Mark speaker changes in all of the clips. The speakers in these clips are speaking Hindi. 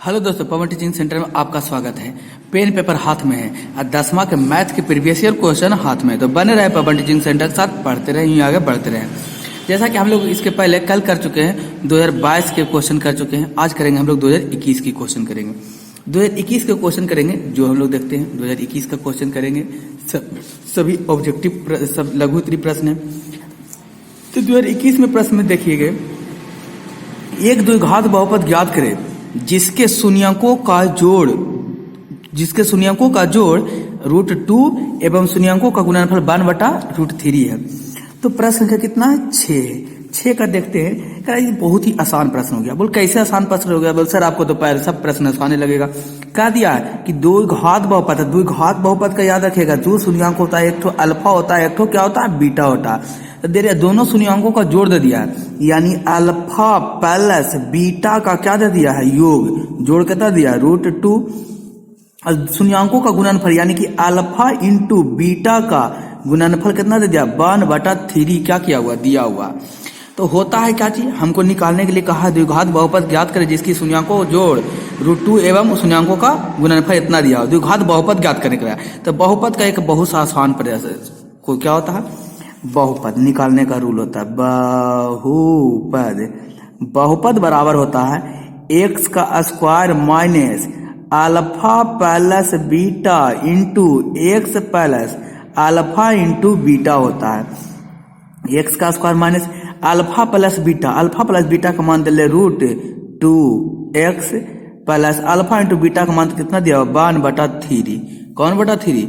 Speaker 1: हेलो दोस्तों, पवन टीचिंग सेंटर में आपका स्वागत है। पेन पेपर हाथ में है और 10वां के मैथ के प्रीवियस ईयर क्वेश्चन हाथ में है, तो बने रहे पवन टीचिंग सेंटर के साथ, पढ़ते रहे, यूं आगे बढ़ते रहे। जैसा कि हम लोग इसके पहले कल कर चुके हैं 2022 के क्वेश्चन कर चुके हैं, आज करेंगे हम लोग 2021 की क्वेश्चन करेंगे। 2021 के क्वेश्चन करेंगे जो हम लोग देखते हैं 2021 का क्वेश्चन करेंगे। सभी ऑब्जेक्टिव सब लघु उत्तरीय प्रश्न है। तो 2021 में प्रश्न में देखिएगा, एक द्विघात बहुपद ज्ञात करें जिसके शून्यकों का जोड़ √2 एवं शून्यकों का गुणनफल 1/√3 है। तो प्रश्न संख्या कितना है? 6 है। 6 का देखते हैं। ये बहुत ही आसान प्रश्न हो गया। बोल कैसे आसान प्रश्न हो गया? बोल सर आपको तो पहले सब प्रश्न आसान लगेगा। क्या दिया है कि द्विघात बहुपद है। द्विघात बहुपद का याद रखेगा, जो शून्यंक होता है एक ठो अल्फा होता है, एक ठो क्या होता है बीटा होता है। तो दे दोनों शून्यंकों का जोड़ दे दिया है, यानी अल्फा प्लस बीटा का क्या दे दिया है? योग। जोड़ कितना दिया? √2 और शून्यंकों का गुणनफल यानी कि अल्फा इंटू बीटा का गुणनफल कितना दे दिया? 1/3 क्या किया हुआ? दिया हुआ। तो होता है क्या चीज? हमको निकालने के लिए कहा द्विघात बहुपद ज्ञात करें जिसकी शून्यंकों को जोड़ √2 एवं शून्यंकों का गुणनफल इतना दिया हो। द्विघात बहुपद ज्ञात करने के लिए तो बहुपद का एक बहुत सा आसान प्रयास को क्या होता है? बहुपद निकालने का रूल होता है बहुपद बराबर होता है x का square minus alpha plus beta into x plus alpha into beta होता है। x का square minus alpha plus beta का मान दिले √2x plus alpha into beta का मान कितना दिया? 1/3। कौन बटा 3?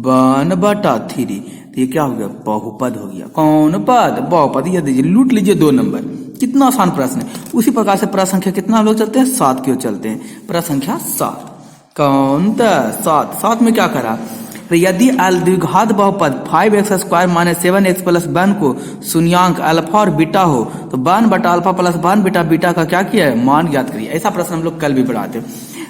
Speaker 1: 1/3। तो ये क्या हो गया? बहुपद हो गया। कौन पद? बहुपद। ये दीजिए, लूट लीजिए 2 नंबर। कितना आसान प्रश्न है। उसी प्रकार से प्रश्न संख्या कितना हम लोग चलते हैं? 7 की ओर चलते हैं। प्रश्न संख्या 7 कौन था? 7 में क्या करा? तो यदि द्विघात बहुपद 5x² माइनस 7x प्लस 1 को शून्यांक अल्फा और बीटा हो तो 1/α प्लस 1/बीटा का क्या किया है? मान ज्ञात करिए। ऐसा प्रश्न हम लोग कल भी पढ़ाते।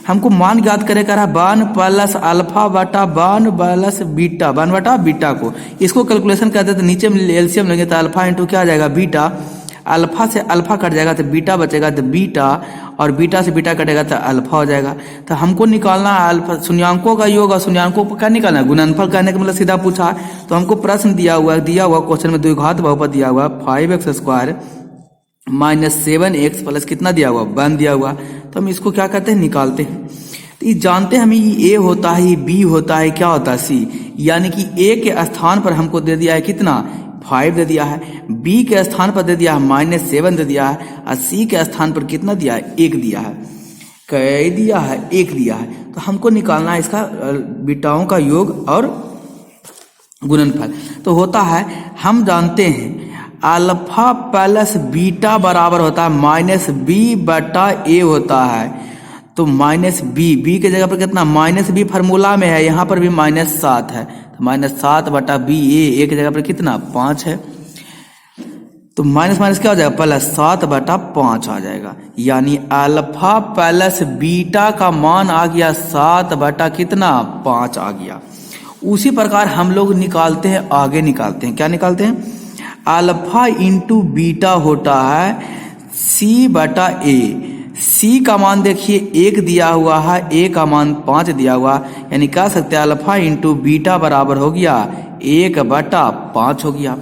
Speaker 1: हमको मान ज्ञात करे करा 1 प्लस अल्फा बटा 1 प्लस बीटा 1/बीटा को। इसको कैलकुलेशन करते तो नीचे में एलसीएम लेंगे तो अल्फा इंटू क्या आ जाएगा? बीटा। अल्फा से अल्फा कट जाएगा तो बीटा बचेगा, तो बीटा और बीटा से बीटा कटेगा तो अल्फा हो जाएगा। तो हमको निकालना है अल्फा शून्यंकों का योग और शून्यंकों का निकालना है गुणनफल करने का मतलब सीधा पूछा। तो हमको प्रश्न दिया हुआ क्वेश्चन में द्विघात बहुपद दिया हुआ 5x² माइनस 7x प्लस कितना दिया हुआ? 1 दिया हुआ। तो हम इसको क्या करते हैं? निकालते हैं। तो ये जानते हैं हमें ये a होता है, ये b होता है, क्या होता है? c। यानी कि a के स्थान पर हमको दे दिया है कितना? 5 दे दिया है। b के स्थान पर दे दिया है -7 दे दिया है और c के स्थान पर कितना दिया है? 1 दिया है। कै दिया है? 1 दिया है। तो हमको निकालना है इसका बीटाओं का योग और गुणनफल। तो होता है, हम जानते हैं अल्फा प्लस बीटा बराबर होता है -b/a होता है। तो -b के जगह पर कितना? -b फार्मूला में है, यहाँ पर भी -7 है तो -7/ba। a के जगह पर कितना? 5 है। तो माइनस क्या हो जाएगा? प्लस 7/5 आ जाएगा। यानी अल्फा प्लस बीटा का मान आ गया 7/5 आ गया। उसी प्रकार हम लोग निकालते हैं, आगे निकालते हैं। क्या निकालते हैं? अल्फा इंटू बीटा होता है c/a। c का मान देखिए 1 दिया हुआ है, a का मान 5 दिया हुआ, यानी कह सकते हैं अल्फा इंटू बीटा बराबर हो गया 1/5 हो गया।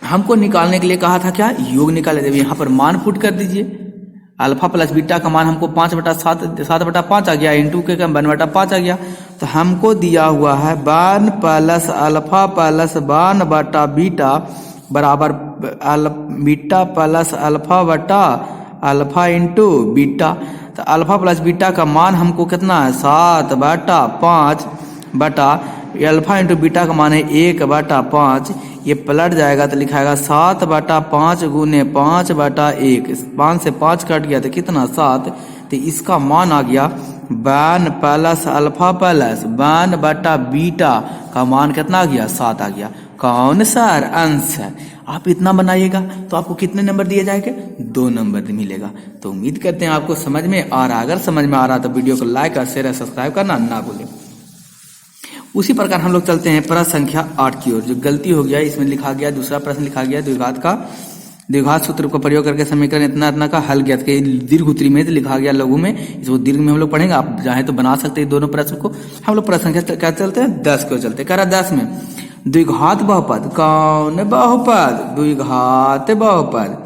Speaker 1: हमको निकालने के लिए कहा था क्या? योग निकाले। यहाँ पर मान पुट कर दीजिए। अल्फा प्लस बीटा का मान हमको 7/5 आ गया, इंटू के 1/5 आ गया। तो हमको दिया हुआ है 1 प्लस अल्फा प्लस 1/बीटा बराबर बीटा प्लस अल्फा बटा अल्फा इंटू बीटा। तो अल्फा प्लस बीटा का मान हमको कितना है? 7/5 बटा अल्फा इंटू बीटा का मान है 1/5। ये पलट जाएगा तो लिखाएगा 7/5 गुने 5/1। 5 से 5 कट गया तो कितना? 7। तो इसका मान आ गया 1 प्लस अल्फा प्लस 1/बीटा का मान कितना आ गया? 7 आ गया। कौन सर? आंसर। आप इतना बनाइएगा तो आपको कितने नंबर दिए जाएंगे? 2 नंबर मिलेगा। तो उम्मीद करते हैं आपको समझ में आ रहा। अगर समझ में आ रहा तो वीडियो को लाइक और शेयर और सब्सक्राइब करना ना भूलें। उसी प्रकार हम लोग चलते हैं प्रश्न संख्या 8 की ओर। जो गलती हो गया इसमें लिखा गया, दूसरा प्रश्न लिखा गया द्विघात का द्विघात सूत्र का प्रयोग करके समीकरण इतना इतना का हल ज्ञात किया। दीर्घ उत्तरी में तो लिखा गया लघु में, इसको दीर्घ में हम लोग पढ़ेंगे। आप चाहे तो बना सकते हैं दोनों प्रश्न को। हम लोग प्रश्न संख्या क्या चलते हैं 10 को चलते। कह रहा 10 में द्विघात बहुपद, कौन बहुपद? द्विघात बहुपद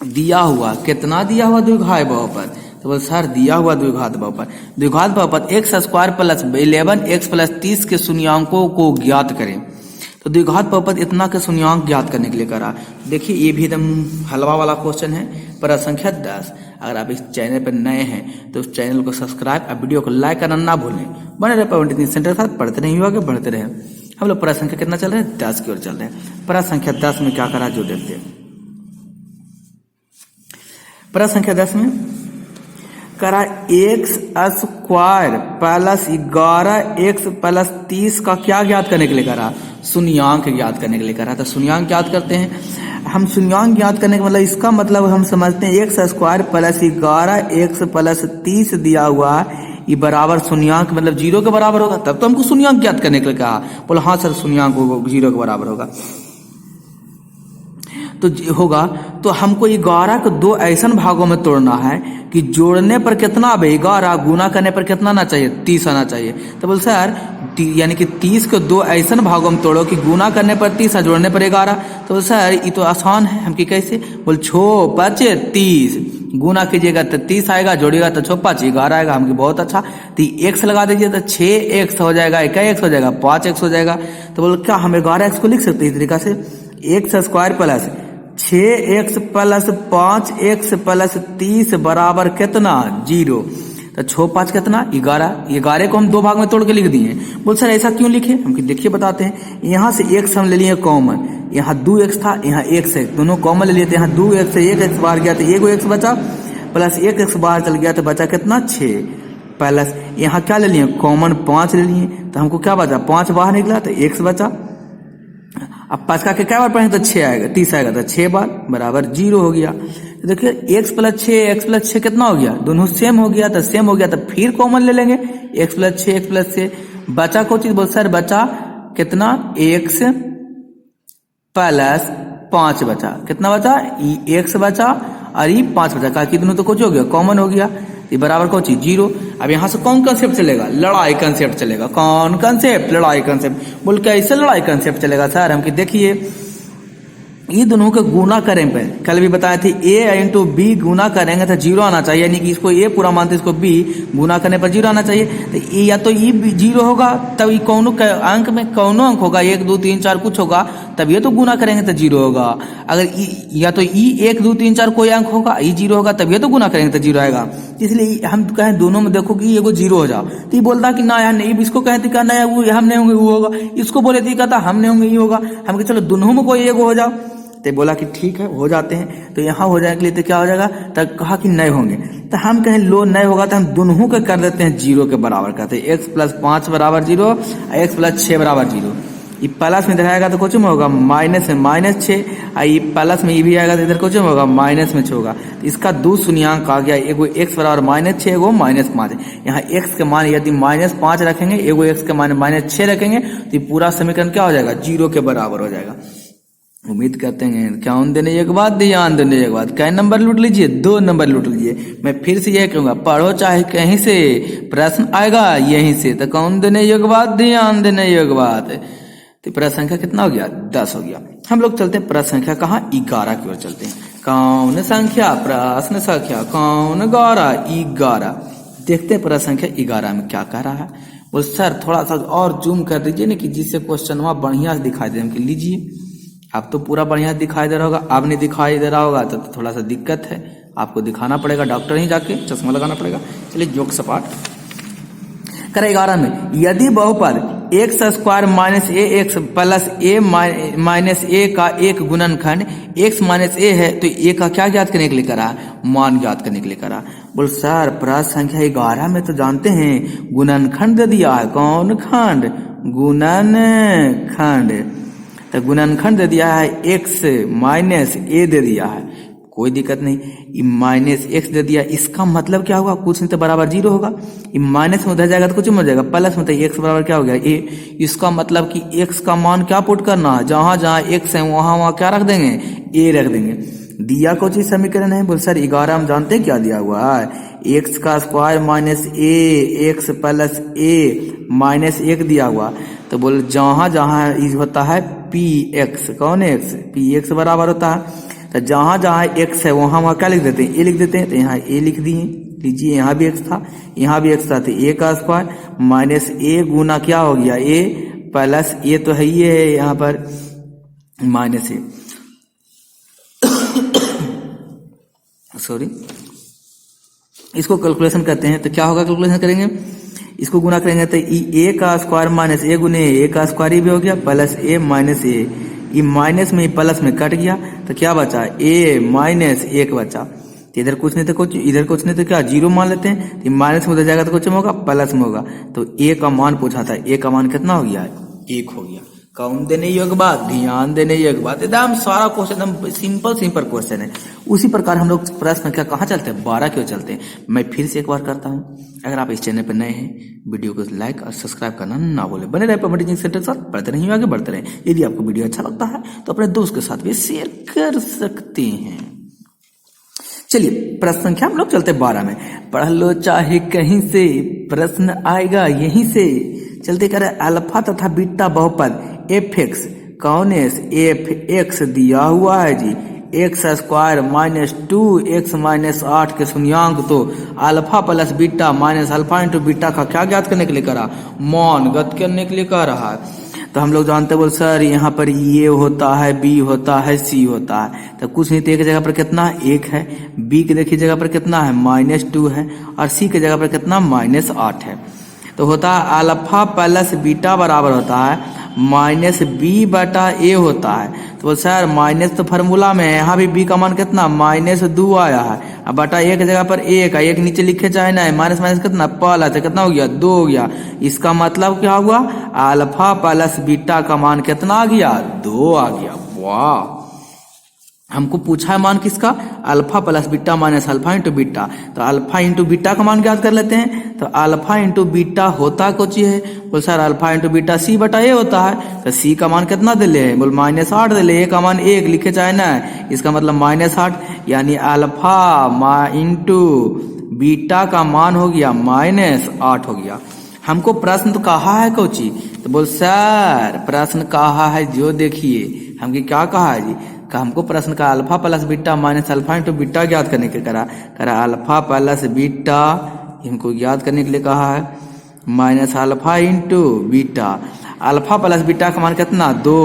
Speaker 1: दिया हुआ, कितना दिया हुआ? द्विघात बहुपद। तो बोल सर दिया हुआ द्विघात बहुपद, द्विघात बहुपद x square plus 11 x plus 30 के शून्यांकों को ज्ञात करें। तो द्विघात बहुपद इतना के शून्यांक ज्ञात करने के लिए करा। देखिए ये भी एकदम हलवा वाला क्वेश्चन है। प्रश्न संख्या 10। अगर आप इस चैनल पर नए हैं तो उस चैनल को सब्सक्राइब और वीडियो को लाइक करना ना भूलें। बने रहे पॉइंट सेंटर के साथ, पढ़ते नहीं आगे बढ़ते रहे। हम लोग प्रश्न संख्या कितना चल रहे हैं 10 की ओर चल रहे हैं। प्रश्न संख्या 10 में क्या करा जो देखते हैं। प्रश्न संख्या 10 में करा x square plus 11 x plus 30 का क्या ज्ञात करने के लिए करा? शून्यांक ज्ञात करने के लिए करा। तो शून्यांक ज्ञात करते हैं हम। शून्यांक ज्ञात करने का मतलब, इसका मतलब हम समझते हैं x square plus 11 x plus 30 दिया हुआ ये बराबर शून्यांक मतलब 0 के बराबर होगा। तब तो हमको शून्यांक ज्ञात करने के लिए कहा। बोला हाँ सर शून्यांक 0 के बराबर होगा। तो होगा तो हमको 11 को 2 ऐसा भागों में तोड़ना है कि जोड़ने पर कितना आवे 11, गुना करने पर कितना आना चाहिए 30 आना चाहिए। तो बोल सर यानी कि 30 को 2 ऐसा भागों में तोड़ो कि गुना करने पर 30 और जोड़ने पर 11। तो बोल सर ये तो आसान है। हम कि कैसे? बोल 6 5 30, गुना कीजिएगा तो 30 आएगा, जोड़िएगा तो 6 5 11 आएगा। हमको बहुत अच्छा। तो एक्स लगा दीजिए तो 6x हो जाएगा, क्या x हो जाएगा 5x हो जाएगा। तो बोल क्या हम 11x को लिख सकते हैं इस तरीका से, x square plus 6x plus 5x plus 30 बराबर कितना 0। तो 6 5 कितना 11 को हम 2 भाग में तोड़ के लिख दिए। बोल सर ऐसा क्यों लिखे? हम देखिए बताते हैं। यहाँ से x हम ले लिए कॉमन, यहाँ 2x था, यहाँ x है, दोनों कॉमन ले लिए थे। यहाँ 2x से 1x बाहर गया तो 1x बचा, प्लस 1x बाहर चल गया तो बचा कितना 6, प्लस यहाँ क्या ले लिए कॉमन 5 ले लिए। तो हमको क्या बचा 5 बाहर निकला तो x बचा। अब 5 का क्या बार पढ़ेंगे तो 6 आएगा, 30 आएगा तो 6 बार बराबर 0 हो गया। तो देखिए x प्लस 6 कितना हो गया? दोनों सेम हो गया। तो सेम हो गया तो फिर कॉमन ले लेंगे x प्लस 6 बचा को चीज बोल सर बचा कितना x प्लस 5 बचा। कितना बचा? x बचा और ये 5 बचा। का दोनों तो कुछ हो गया कॉमन हो गया। ये बराबर को चीज 0। अब यहाँ से कौन कंसेप्ट चलेगा? लड़ाई कंसेप्ट चलेगा। कौन कंसेप्ट? लड़ाई कंसेप्ट। बोल कैसे लड़ाई कंसेप्ट चलेगा सर? हम कि देखिए ये दोनों को गुना करें पे कल भी बताए थे a इंटू बी गुना करेंगे तो 0 आना चाहिए। यानी कि इसको a पूरा मानते इसको b गुना करने पर 0 आना चाहिए। तो ये या तो ये 0 होगा तब ये कौनो अंक में कौनो अंक होगा 1 2 3 4 कुछ होगा तब ये तो गुना करेंगे तो 0 होगा। अगर या तो ये 1 2 3 4 कोई अंक होगा ये 0 होगा तब ये तो गुना करेंगे तो 0 आएगा। इसलिए हम कहें दोनों में देखो कि ये 0 हो जाओ तो ये बोलता कि ना यार नहीं, इसको कहते क्या ना वो हम नहीं होंगे वो होगा, इसको बोले तो कहता हम नहीं होंगे ये होगा। हम चलो दोनों में कोई 1 हो जाओ तो बोला कि ठीक है हो जाते हैं। तो यहाँ हो जाने के लिए तो क्या हो जाएगा? तब कहा कि नए होंगे। तो हम कहें लो नए होगा तो हम दोनों को कर देते हैं 0 के बराबर करते हैं। x प्लस 5 बराबर 0 और x प्लस 6 बराबर 0। ये प्लस में दिखाएगा तो कुछ में होगा माइनस में -6 और ये प्लस में ये भी आएगा तो इधर कुछ में होगा माइनस में 6 होगा। तो इसका 2 शून्यांक आ गया। एगो x बराबर -6 एगो -5। यहाँ x के मान यदि -5 रखेंगे एगो x के मान -6 रखेंगे तो ये पूरा समीकरण क्या हो जाएगा? 0 के बराबर हो जाएगा। उम्मीद करते हैं क्या देने एक बात ध्यान देने एक बात कै नंबर लूट लीजिए 2 नंबर लूट लीजिए। मैं फिर से यह कहूंगा पढ़ो चाहे कहीं से प्रश्न आएगा यहीं से। तो कौन देने एक बात ध्यान देने एक बात। तो प्रश्न संख्या कितना हो गया 10 हो गया। हम लोग चलते हैं प्रश्न संख्या कहाँ 11 की ओर चलते हैं। कौन संख्या? प्रश्न संख्या कौन 11 देखते हैं प्रश्न संख्या 11 में क्या कह रहा है। बोल सर थोड़ा सा और जूम कर दीजिए ना कि जिससे क्वेश्चन वहां बढ़िया से दिखाई दे। हम लीजिए अब तो पूरा बढ़िया दिखाई दे रहा होगा, अब नहीं दिखाई दे रहा होगा तो थोड़ा सा दिक्कत है। आपको दिखाना पड़ेगा डॉक्टर ही जाके चश्मा लगाना पड़ेगा। चलिए जोक सपाट करे 11 में यदि बहुपद एक्स स्क्वायर माइनस ए एक्स प्लस ए माइनस ए का एक गुणनखंड एक्स माइनस ए है तो ए का क्या ज्ञात करने के लिए करा? मान ज्ञात करने के लिए करा। बोल सर प्रश्न संख्या 11 में तो जानते हैं गुणनखंड दे दिया है। कौन खंड? गुणनखंड। तो गुणनखंड दे दिया है x माइनस ए दे दिया है। कोई दिक्कत नहीं। ये माइनस एक्स दे दिया, इसका मतलब क्या होगा, कुछ नहीं तो बराबर 0 होगा। ये माइनस में उधर जाएगा तो कुछ में हो जाएगा, प्लस में तो एक्स बराबर क्या हो गया ए। इसका मतलब कि एक्स का मान क्या पुट करना है, जहां जहां एक्स है वहां क्या रख देंगे, ए रख देंगे। दिया को चीज समीकरण है, बोल सर 11 हम जानते हैं क्या दिया हुआ है, एक्स का स्क्वायर माइनस ए एक्स प्लस ए माइनस 1 दिया हुआ। तो बोल जहां जहां होता है पी एक्स, कौन है एक्स, पी एक्स बराबर होता है, तो जहां जहां एक्स है वहां क्या लिख देते हैं, ए लिख देते हैं। तो यहाँ ए लिख दिए, लीजिए यहाँ भी एक्स था यहाँ भी एक्स था, तो ए का स्क्वायर माइनस ए गुना क्या हो गया, ए प्लस ए तो है ही है यहाँ पर माइनस ए सॉरी, इसको कैलकुलेशन करते हैं तो क्या होगा, कैलकुलेशन करेंगे इसको गुना करेंगे तो ए का स्क्वायर माइनस ए गुने ए का स्क्वायर ही भी हो गया प्लस ए माइनस ए, ये माइनस में प्लस में कट गया तो क्या बचा, ए माइनस 1 बचा। तो इधर कुछ नहीं तो कुछ, इधर कुछ नहीं तो क्या 0 मान लेते हैं, तो माइनस में उधर जाएगा तो कुछ में होगा, प्लस में होगा। तो ए का मान पूछा था, ए का मान कितना हो गया, 1 हो गया। कौन देने योग्य बात, ध्यान देने योग्य बात, एकदम सारा क्वेश्चन एकदम सिंपल क्वेश्चन है। उसी प्रकार हम लोग प्रश्न संख्या कहाँ चलते हैं, 12 क्यों चलते हैं। मैं फिर से एक बार करता हूँ, अगर आप इस चैनल पर नए हैं वीडियो को लाइक और सब्सक्राइब करना ना भूले, बने रहे पेमेंट टीचिंग सेंटर साथ पढ़ते रहिए, आगे बढ़ते रहें। यदि आपको वीडियो अच्छा लगता है तो अपने दोस्त के साथ भी शेयर कर सकते हैं। चलिए प्रश्न संख्या हम लोग चलते 12 में, पढ़ लो चाहे कहीं से, प्रश्न आएगा यहीं से। चलते करें, अल्फा तथा बीटा बहुपद एफ एक्स, कौन है एफ एक्स दिया हुआ है जी, x square minus 2x minus 8 के शून्यांक, तो alpha plus beta minus alpha into beta का क्या ज्ञात करने के लिए करा, मान ज्ञात करने के लिए कह रहा है। तो हम लोग जानते बोल सर यहाँ पर ए होता है, बी होता है, सी होता है, तो कुछ नहीं तो एक जगह पर कितना 1 है, बी की देखिए जगह पर कितना है -2 है, और सी की जगह पर कितना -8 है। तो होता है अल्फा प्लस बीटा बराबर होता है माइनस बी बटा ए होता है। तो सर माइनस तो फार्मूला में है, यहाँ भी बी का मान कितना -2 आया है, अब बटा ए की जगह पर 1 है, एक नीचे लिखे चाहे ना, माइनस माइनस कितना प्लस है, कितना हो गया 2 हो गया। इसका मतलब क्या हुआ, अल्फा प्लस बीटा का मान कितना आ गया, 2 आ गया। वाह, हमको पूछा है मान किसका, alpha plus beta minus alpha into beta, तो अल्फा इंटू बीटा का मान ज्ञात कर लेते हैं। तो अल्फा इंटू बीटा होता कुछ है, बोल सर अल्फा इंटू बीटा सी बटा ए होता है, तो सी का मान कितना दे ले, बोल -8 दे ले, ए का मान 1 लिखे चाहे ना, इसका मतलब -8, यानी अल्फा इंटू बीटा का मान हो गया -8 हो गया। हमको प्रश्न तो कहा है कोची, तो बोल सर प्रश्न कहा है जो देखिए हमको क्या कहा है जी, हमको प्रश्न का alpha plus beta minus alpha into beta ज्ञात करने के करा अल्फा प्लस बीटा इनको ज्ञात करने के लिए कहा है minus alpha into beta. Alpha plus beta का मान कितना 2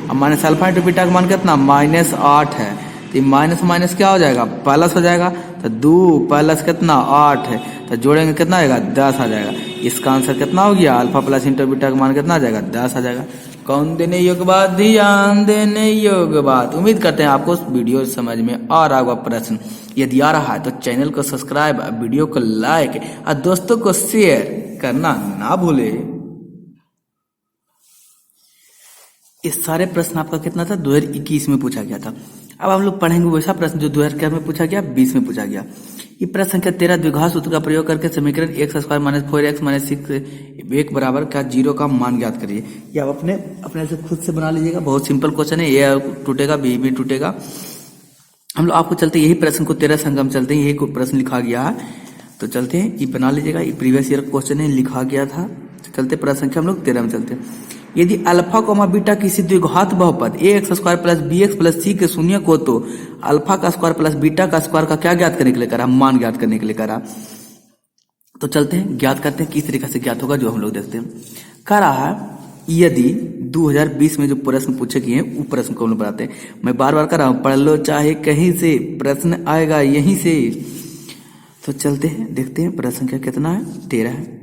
Speaker 1: और माइनस अल्फा इंटू बीटा का मान कितना -8 है, तो माइनस माइनस क्या हो जाएगा, प्लस हो जाएगा। तो 2 प्लस कितना 8 है, तो जोड़ेंगे कितना आएगा 10 आ जाएगा। इसका आंसर कितना हो गया, अल्फा प्लस इंटू बीटा का मान कितना आ जाएगा 10 आ जाएगा। कौन देने योग्य बात, ध्यान देने योग्य बात। उम्मीद करते हैं आपको वीडियो समझ में आ रहा होगा। प्रश्न यदि आ रहा है तो चैनल को सब्सक्राइब, वीडियो को लाइक और दोस्तों को शेयर करना ना भूले। इस सारे प्रश्न आपका कितना था, 2021 में पूछा गया था। अब हम लोग पढ़ेंगे वैसा प्रश्न जो 2011 में पूछा गया, 20 में पूछा गया। ये प्रश्न संख्या 13 द्विघात सूत्र का प्रयोग करके समीकरण x square minus 4x minus 6 बराबर का 0 का मान ज्ञात करिए। ये आप अपने से खुद से बना लीजिएगा, बहुत सिंपल क्वेश्चन है, ये टूटेगा बी भी टूटेगा। हम लोग आपको चलते यही प्रश्न को 13 संगम चलते हैं, यही प्रश्न लिखा गया है तो चलते हैं, ये बना लीजिएगा, ये प्रीवियस ईयर क्वेश्चन है, लिखा गया था। चलते प्रश्न संख्या हम लोग 13 में चलते हैं। यदि अल्फा कोमा बीटा किसी द्विघात बहुपद ax square plus bx plus c के शून्य को, तो अल्फा का स्क्वायर प्लस बीटा का स्क्वायर का क्या ज्ञात करने के लिए करा, मान ज्ञात करने के लिए करा। तो चलते हैं ज्ञात करते हैं, किस तरीके से ज्ञात होगा जो हम लोग देखते हैं। कह रहा है यदि 2020 में जो प्रश्न पूछे गए हैं वो प्रश्न को हम लोग बनाते हैं। मैं बार बार कर रहा हूँ, पढ़ लो चाहे कहीं से, प्रश्न आएगा यहीं से। तो चलते हैं देखते हैं प्रश्न संख्या कितना है, 13 है।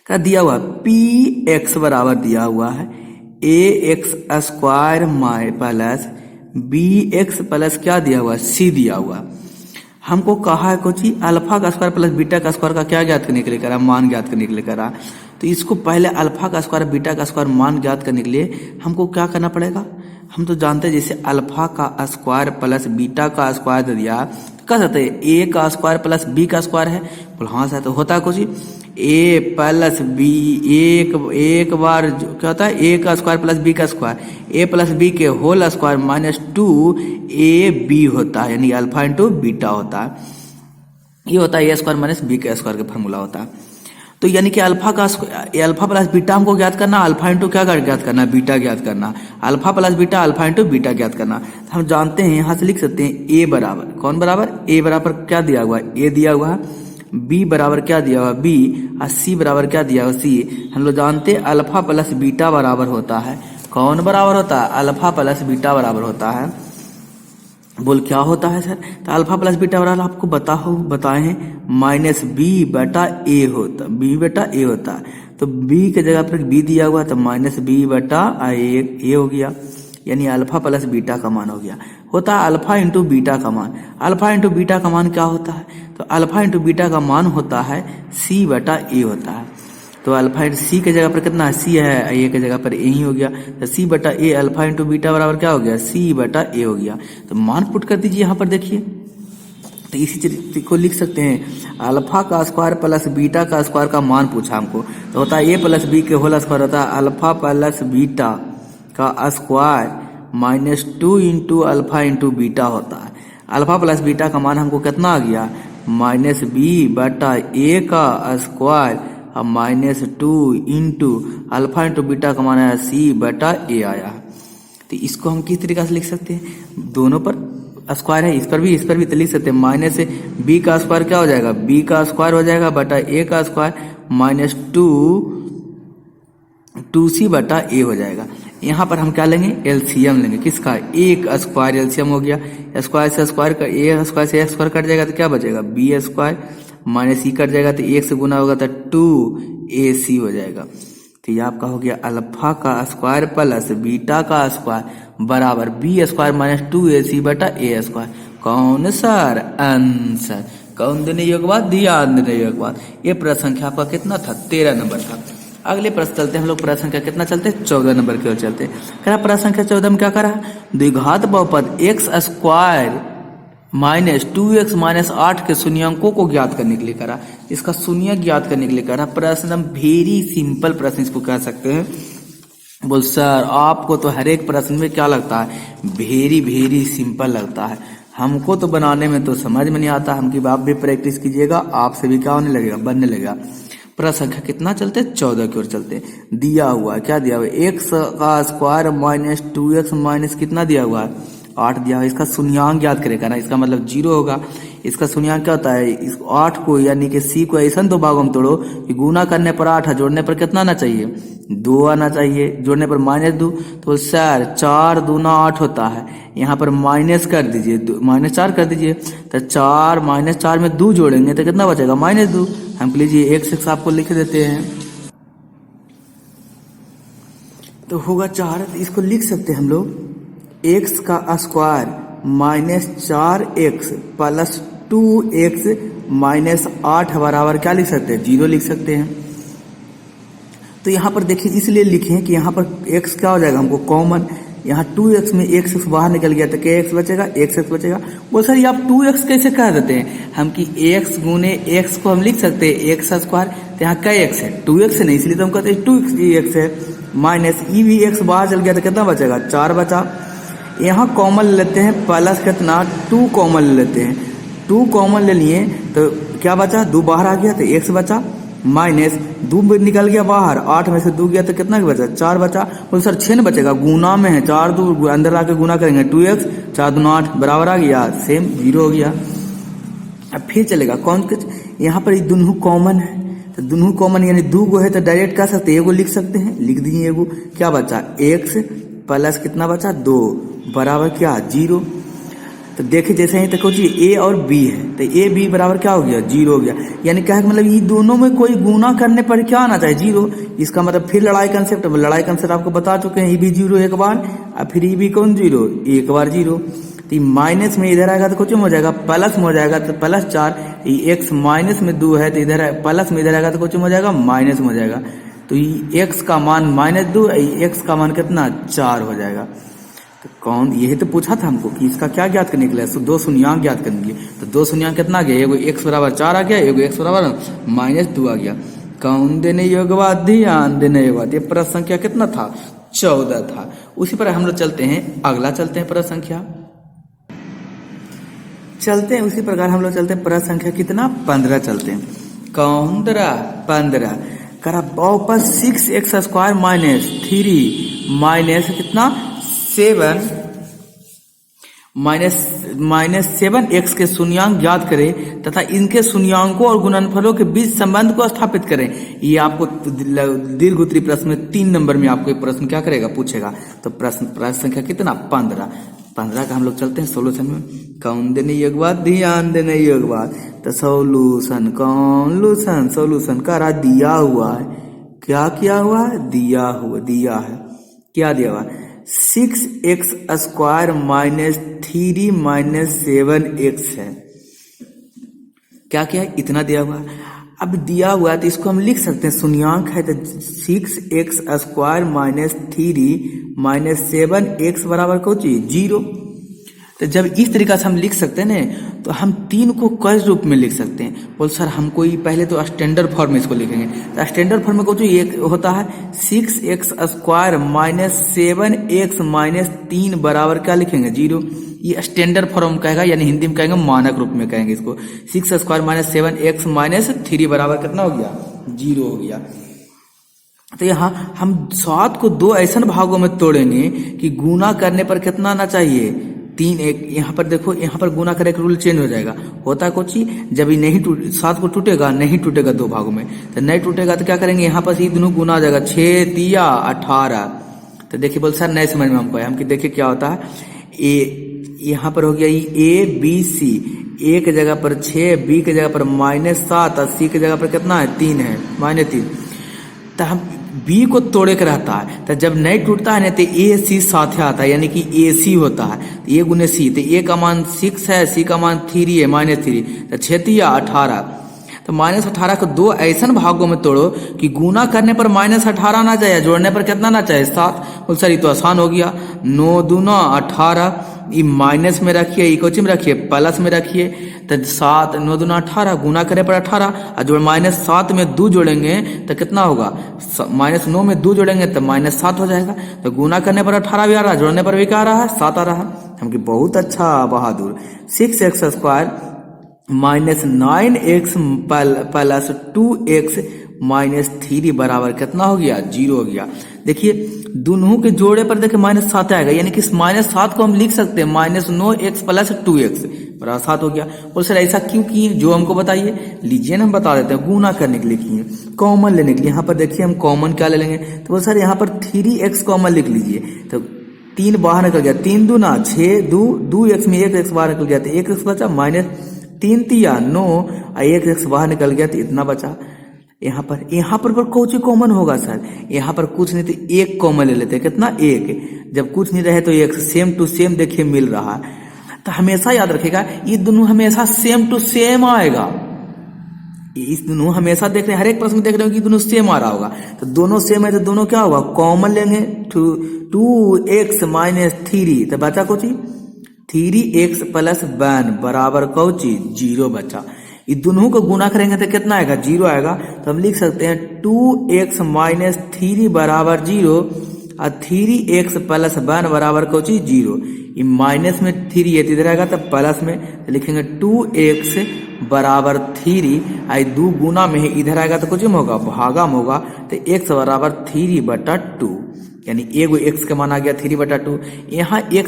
Speaker 1: का दिया हुआ पी एक्स बराबर दिया हुआ है ax square plus bx plus क्या दिया हुआ, c दिया हुआ। हमको कहा है कुछ अल्फा का स्क्वायर प्लस बीटा का स्क्वायर का क्या ज्ञात करने के लिए करा, मान ज्ञात करने के लिए करा। तो इसको पहले अल्फा का स्क्वायर बीटा का स्क्वायर मान ज्ञात करने के लिए हमको क्या करना पड़ेगा, हम तो जानते हैं जैसे अल्फा का स्क्वायर प्लस बीटा का स्क्वायर दे दिया तो कह सकते हैं ए का स्क्वायर प्लस बी का स्क्वायर है। बोल हाँ सर, तो होता है कुछ ए प्लस बी, एक बार क्या होता है ए का स्क्वायर प्लस बी का स्क्वायर, ए प्लस बी के होल स्क्वायर माइनस 2ab होता है, यानी अल्फा इंटू बीटा होता है। ये होता है ए स्क्वायर माइनस बी का स्क्वायर का फॉर्मूला होता है। तो यानी कि अल्फा प्लस बीटा हमको ज्ञात करना, अल्फा इंटू क्या ज्ञात करना, बीटा ज्ञात करना, alpha plus beta alpha into beta ज्ञात करना। तो हम जानते हैं यहाँ से लिख सकते हैं ए बराबर कौन बराबर, ए बराबर क्या दिया हुआ है, ए दिया हुआ है, बी बराबर क्या दिया हुआ है, बी, और सी बराबर क्या दिया हुआ, सी। हम लोग जानते हैं अल्फा प्लस बीटा बराबर होता है, कौन बराबर होता है, अल्फा प्लस बीटा बराबर होता है। बोल क्या होता है सर, तो अल्फा प्लस बीटा बराबर आपको बताए हैं माइनस बी बटा ए होता, बी बटा ए होता है। तो बी के जगह पर बी दिया हुआ तो माइनस बी बटा ए हो गया, यानी अल्फा प्लस बीटा का मान हो गया। होता है अल्फा इंटू बीटा का मान। अल्फा इंटू बीटा का मान क्या होता है, तो अल्फा इंटू बीटा का मान होता है सी बटा ए होता है। तो अल्फा सी के जगह पर कितना है, सी है, ए के जगह पर ए ही हो गया, तो सी बटा ए अल्फा इंटू बीटा बराबर क्या हो गया, सी बटा ए हो गया। तो मान पुट कर दीजिए यहाँ पर देखिए, तो इसी चीज को लिख सकते हैं अल्फा का स्क्वायर प्लस बीटा का स्क्वायर का मान पूछा हमको, तो होता है ए प्लस बी के होल स्क्वायर होता है अल्फा प्लस बीटा का square minus 2 into alpha into beta होता है। अल्फा प्लस बीटा का मान हमको कितना आ गया, माइनस बी बटा ए का स्क्वायर और minus 2 into alpha into beta का मान आया सी बटा ए आया। तो इसको हम किस तरीके से लिख सकते हैं, दोनों पर स्क्वायर है, इस पर भी तो लिख सकते हैं। माइनस बी का स्क्वायर क्या हो जाएगा, बी का स्क्वायर हो जाएगा बटा ए का स्क्वायर माइनस 2c बटा ए हो जाएगा। यहाँ पर हम क्या लेंगे, एलसीएम लेंगे, किसका, एक स्क्वायर एलसीएम हो गया, स्क्वायर से स्क्वायर का ए स्क्वायर से स्क्वायर कट जाएगा तो क्या बचेगा, बी स्क्वायर माइनस सी कट जाएगा तो एक से गुना होगा तो 2ac हो जाएगा। तो ये आपका हो गया अल्फा का स्क्वायर प्लस बीटा का स्क्वायर बराबर बी स्क्वायर माइनस 2ac बटा ए स्क्वायर। कौन सर, आंसर। कौन देने योग्य बात, ध्यान देने योग्य बात। ये प्रश्न संख्या आपका कितना था, 13 नंबर था। अगले प्रश्न चलते हैं हम लोग, प्रश्न संख्या कितना चलते हैं, 14 नंबर की ओर चलते हैं। कह प्रश्न संख्या 14 में क्या करा, द्विघात बहुपद x square minus 2x minus 8 के शून्यांकों को ज्ञात करने के लिए करा। इसका शून्य ज्ञात करने के लिए करा। प्रश्न हम वेरी सिंपल प्रश्न इसको कह सकते हैं। बोल सर आपको तो हर एक प्रश्न में क्या लगता है, वेरी सिंपल लगता है, हमको तो बनाने में तो समझ में नहीं आता। हम की आप भी प्रैक्टिस कीजिएगा, आपसे भी क्या होने लगेगा, बनने लगेगा। प्रश्न संख्या कितना चलते, 14 की ओर चलते। दिया हुआ है, क्या दिया हुआ है, एक्स का स्क्वायर माइनस 2x माइनस कितना दिया हुआ है, 8 दिया हुआ है। इसका शून्यांक ज्ञात करेगा ना, इसका मतलब 0 होगा। इसका शून्यांक क्या होता है, इस 8 को यानी कि सी को ऐसा दो भागों में तोड़ो कि गुना करने पर 8 है, जोड़ने पर कितना आना चाहिए, 2 आना चाहिए, जोड़ने पर -2। तो सर 4 दूना 8 होता है, यहाँ पर माइनस कर दीजिए, -4 कर दीजिए। तो 4 -4 में 2 जोड़ेंगे तो कितना बचेगा, -2। हम लीजिए x आपको लिख देते हैं, तो होगा 4। इसको लिख सकते हैं हम लोग x का square minus 4x plus 2x minus 8 बराबर क्या लिख सकते हैं, 0 लिख सकते हैं। तो यहाँ पर देखिए इसलिए लिखे कि यहाँ पर x क्या हो जाएगा हमको कॉमन, यहाँ 2x में x बाहर निकल गया तो क्या x बचेगा, x बचेगा। वो सर ये आप 2x कैसे कह देते हैं, हम कि x गुने x को हम लिख सकते हैं x स्क्वायर, तो यहाँ क्या x है, 2x है नहीं, इसलिए तो हम कहते हैं 2x है। माइनस ई भी x बाहर चल गया तो कितना बचेगा, 4 बचा। यहाँ कॉमन लेते हैं, प्लस कितना 2 कॉमन लेते हैं, 2 कॉमन ले लिए तो क्या बचा, 2 बाहर आ गया तो x बचा, माइनस 2 निकल गया बाहर, 8 में से 2 गया तो कितना बचा, 4 बचा। बोल सर 6 बचेगा, गुना में है, 4 2 अंदर आके गुना करेंगे, 2x 4 दूना 8 बराबर आ गया, सेम 0 हो गया। अब फिर चलेगा कौन, यहाँ पर दोनों कॉमन है, तो दोनों कॉमन यानी 2 गो है तो डायरेक्ट कह सकते हैं, एगो लिख सकते हैं, लिख दिए एगो, क्या बचा x प्लस कितना बचा 2 बराबर क्या 0। तो देखिए जैसे ही तक ए और बी है तो ए बी बराबर क्या हो गया, 0 हो गया। यानी क्या है मतलब ये दोनों में कोई गुना करने पर क्या आना चाहिए, 0। इसका मतलब फिर लड़ाई कंसेप्ट, लड़ाई कंसेप्ट आपको बता चुके हैं, ये भी 0 एक बार और फिर ये भी कौन 0 एक बार 0। तो माइनस में इधर आएगा तो कुछ हो जाएगा, प्लस में हो जाएगा तो +4। ये x माइनस में 2 है तो इधर प्लस में इधर आएगा तो कुछ हो जाएगा, माइनस में हो जाएगा। तो ये x का मान -2, x का मान कितना 4 हो जाएगा। तो कौन, यही तो पूछा था हमको कि इसका क्या ज्ञात करने के लिए, दो शून्यांक ज्ञात करने के लिए। तो दो शून्यांक कितना आ गया, एगो x बराबर 4 आ गया, एगो x बराबर -2 आ गया। कौन देने योग्य बात, ध्यान देने योग्य बात। ये प्रश्न संख्या कितना था, 14 था। उसी पर हम लोग चलते हैं, अगला चलते हैं प्रश्न संख्या, चलते हैं उसी प्रकार हम लोग चलते हैं प्रश्न संख्या कितना, 15 चलते हैं। कौन दरा 15 करा बहुपद 6x² -3 माइनस कितना 7 -7x के शून्यांक ज्ञात करें तथा इनके शून्यांकों और गुणनफलों के बीच संबंध को स्थापित करें। ये आपको दीर्घ उत्तरीय प्रश्न में 3 नंबर में आपको एक प्रश्न क्या करेगा, पूछेगा। तो प्रश्न संख्या कितना, 15 का हम लोग चलते हैं सोल्यूशन में। कौन देने योग्य बात, ध्यान देने योग्य बात। तो सोल्यूशन, कौन लूसन, सोल्यूशन करा दिया हुआ है, क्या किया हुआ है, दिया है, क्या दिया हुआ है, 6x² -3 -7x है। क्या है, इतना दिया हुआ है। अब दिया हुआ है तो इसको हम लिख सकते हैं, शून्यांक है तो 6x² -3 -7x बराबर कुछ 0। तो जब इस तरीका से हम लिख सकते हैं ना, तो हम 3 को किस रूप में लिख सकते हैं, बोल सर हमको पहले तो स्टैंडर्ड फॉर्म में इसको लिखेंगे। तो स्टैंडर्ड फॉर्म में कुछ एक होता है 6x² -7x -3 बराबर क्या लिखेंगे, 0। ये स्टैंडर्ड फॉर्म कहेगा, यानी हिंदी में कहेंगे मानक रूप में कहेंगे इसको। 6² -7x -3 बराबर कितना हो गया, 0 हो गया। तो यहाँ हम 7 को 2 ऐसे भागों में तोड़ेंगे कि गुना करने पर कितना आना चाहिए, 3। एक यहाँ पर देखो, यहाँ पर गुना करे रूल चेंज हो जाएगा। होता कुछ ही, जब ये नहीं 7 को टूटेगा, नहीं टूटेगा 2 भागों में, तो नहीं टूटेगा तो क्या करेंगे, यहाँ पर ये दोनों गुना हो जाएगा, 6 3 18। तो देखिए बोल सर नहीं समझ में हमको है, हम देखिए क्या होता है, यहाँ पर हो गया A B C, A के जगह पर 6, B के जगह पर -7 और C के जगह पर कितना है, 3 है, -3। तो हम B को तोड़े के रहता है, तो जब नहीं टूटता है ना तो AC साथ आता है, यानी कि AC होता है, तो A गुने C। तो A का मान 6 है, C का मान 3 है, -3, तो 6 3 18। तो -18 को 2 ऐसे भागों में तोड़ो कि गुना करने पर -18 ना जाए, जोड़ने पर कितना ना चाहे, 7। बोल सर ये तो आसान हो गया, 9 दूना 18, ये माइनस में रखिए, ये कोचिंग में रखिए, प्लस में रखिए। तो 7 9 दूना 18, गुना करे पर 18, और जो -7 में 2 जोड़ेंगे तो कितना होगा, -9 में 2 जोड़ेंगे तो -7 हो जाएगा। तो गुना करने पर 18 भी आ रहा है, जोड़ने पर भी क्या आ रहा है, 7 आ रहा है। हम कि बहुत अच्छा बहादुर। 6x² -9x प्लस 2x -3 बराबर कितना हो गया, 0 हो गया। देखिए दोनों के जोड़े पर देखिए -7 आएगा, यानी कि -7 को हम लिख सकते हैं -9x प्लस 2x बराबर 7 हो गया। और सर ऐसा क्यों किए, जो हमको बताइए, लीजिए ना हम बता देते हैं। गुना करने के लिए किए, कॉमन लेने के लिए। यहाँ पर देखिए हम कॉमन क्या ले लेंगे, तो बोल सर यहाँ पर 3x कॉमन लिख लीजिए। तो 3 बाहर निकल गया, 3 दूना 6, 2x में 1x बाहर निकल गया, तो 1x बचा, -3 3 9 और 1x बाहर निकल गया, तो इतना बचा। यहाँ पर कौन कॉमन होगा सर, यहाँ पर कुछ नहीं तो 1 कॉमन ले लेते हैं, कितना 1। जब कुछ नहीं रहे तो 1 सेम टू सेम देखिए मिल रहा है। तो हमेशा याद रखिएगा ये दोनों हमेशा सेम टू सेम आएगा। इस दोनों हमेशा देख रहे हैं, हर एक प्रश्न में देख रहे हो कि दोनों सेम आ रहा होगा। तो दोनों सेम है तो दोनों क्या होगा, कॉमन लेंगे। 2x -3, तो बचा कुछ 3x प्लस 1 बराबर कौची 0 बचा। ये दोनों को गुना करेंगे तो कितना आएगा, 0 आएगा। तो हम लिख सकते हैं 2x -3 बराबर 0 और 3x प्लस 1 बराबर कौची 0। ये माइनस में 3 ये इधर आएगा, तो प्लस में तो लिखेंगे 2x बराबर 3 आई 2 गुना में इधर आएगा तो कुछ में होगा, भागा में होगा। तो x बराबर 3/2, यानी एगो x का मान आ गया 3/2। यहाँ x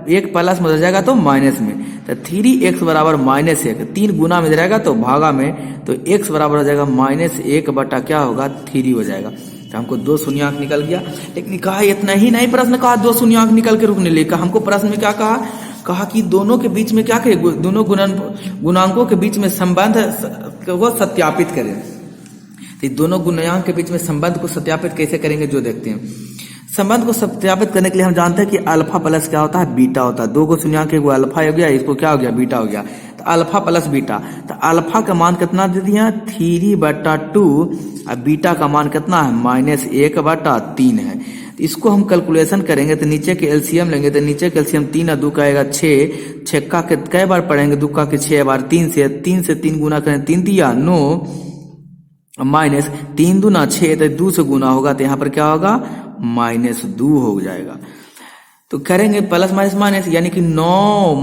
Speaker 1: एक प्लस में हो जाएगा तो माइनस में, तो 3x बराबर -1, 3 गुना में रहेगा तो भागा में, तो x बराबर हो जाएगा -1 क्या होगा 3 हो जाएगा। तो हमको 2 शून्यांक निकल गया। लेकिन कहा इतना ही नहीं, प्रश्न कहा 2 शून्यांक निकल के रुकने लगे। हमको प्रश्न में क्या कहा कि दोनों के बीच में क्या करें, दोनों गुणांकों के बीच में संबंध को सत्यापित करें। तो दोनों गुणांक के बीच में संबंध को सत्यापित कैसे करेंगे जो देखते हैं। संबंध को सत्यापित करने के लिए हम जानते हैं कि अल्फा प्लस क्या होता है, बीटा होता है। 2 को शून्यांक एक अल्फा हो गया, इसको क्या हो गया, बीटा हो गया। तो अल्फा प्लस बीटा, तो अल्फा का मान कितना दे दिया 3/2 और बीटा का मान कितना है -1/3 है। तो इसको हम कैलकुलेशन करेंगे तो नीचे के एलसीएम लेंगे तो नीचे के एलसीएम 3 और 2 का आएगा 6, छक्का के कई बार पढ़ेंगे, दुक्का के 6 बार, 3 से 3 गुना करें, 3 दिया 9 माइनस 3 दूना 6, तो 2 से गुना होगा तो यहाँ पर क्या होगा -2 हो जाएगा। तो करेंगे प्लस माइनस माइनस, यानी कि 9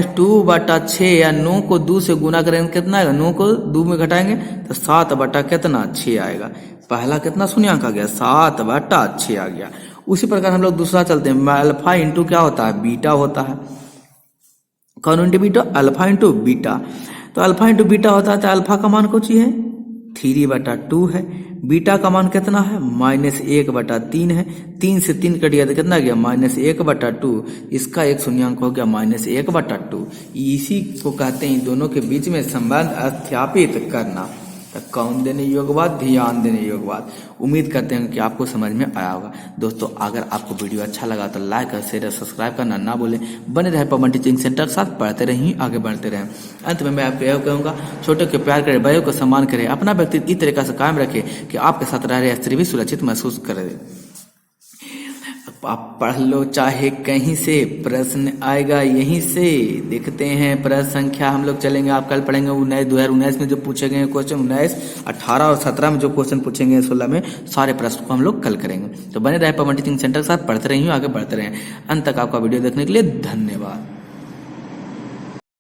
Speaker 1: - 2 बटा 6, या 9 को 2 से गुना करेंगे कितना आएगा, 9 को 2 में घटाएंगे तो 7 बटा कितना 6 आएगा। पहला कितना शून्यांक आ गया 7 बटा 6 आ गया। उसी प्रकार हम लोग दूसरा चलते हैं, अल्फा इंटू क्या होता है बीटा होता है। कौन into beta, alpha into beta. तो अल्फा इंटू बीटा होता है तो अल्फा का मान कुछ ही है 3/2 है, बीटा का मान कितना है -1/3 है, 3 से 3 कट गया तो कितना गया -1/2, इसका एक शून्यांक हो गया -1/2। इसी को कहते हैं दोनों के बीच में संबंध स्थापित करना। तो कौन देने योग्य बात, ध्यान देने योग्य बात। उम्मीद करते हैं कि आपको समझ में आया होगा। दोस्तों अगर आपको वीडियो अच्छा लगा तो लाइक और शेयर और सब्सक्राइब करना ना भूलें। बने रहे पवन टीचिंग सेंटर के साथ, पढ़ते रहें, आगे बढ़ते रहें। अंत में मैं आपको यह कहूँगा, छोटे को प्यार करें, बड़े को सम्मान करें, अपना व्यक्तित्व इस तरीके से कायम रखें कि आपके साथ रह रहे स्त्री भी सुरक्षित महसूस करे। आप पढ़ लो चाहे कहीं से, प्रश्न आएगा यहीं से। देखते हैं प्रश्न संख्या हम लोग चलेंगे, आप कल पढ़ेंगे 2019 में जो पूछे गए क्वेश्चन, 19, 18 और 17 में जो क्वेश्चन पूछेंगे, 16 में, सारे प्रश्न को हम लोग कल करेंगे। तो बने रहे पवन टीचिंग सेंटर के साथ, पढ़ते रहिए, आगे बढ़ते रहें। अंत तक आपका वीडियो देखने के लिए धन्यवाद।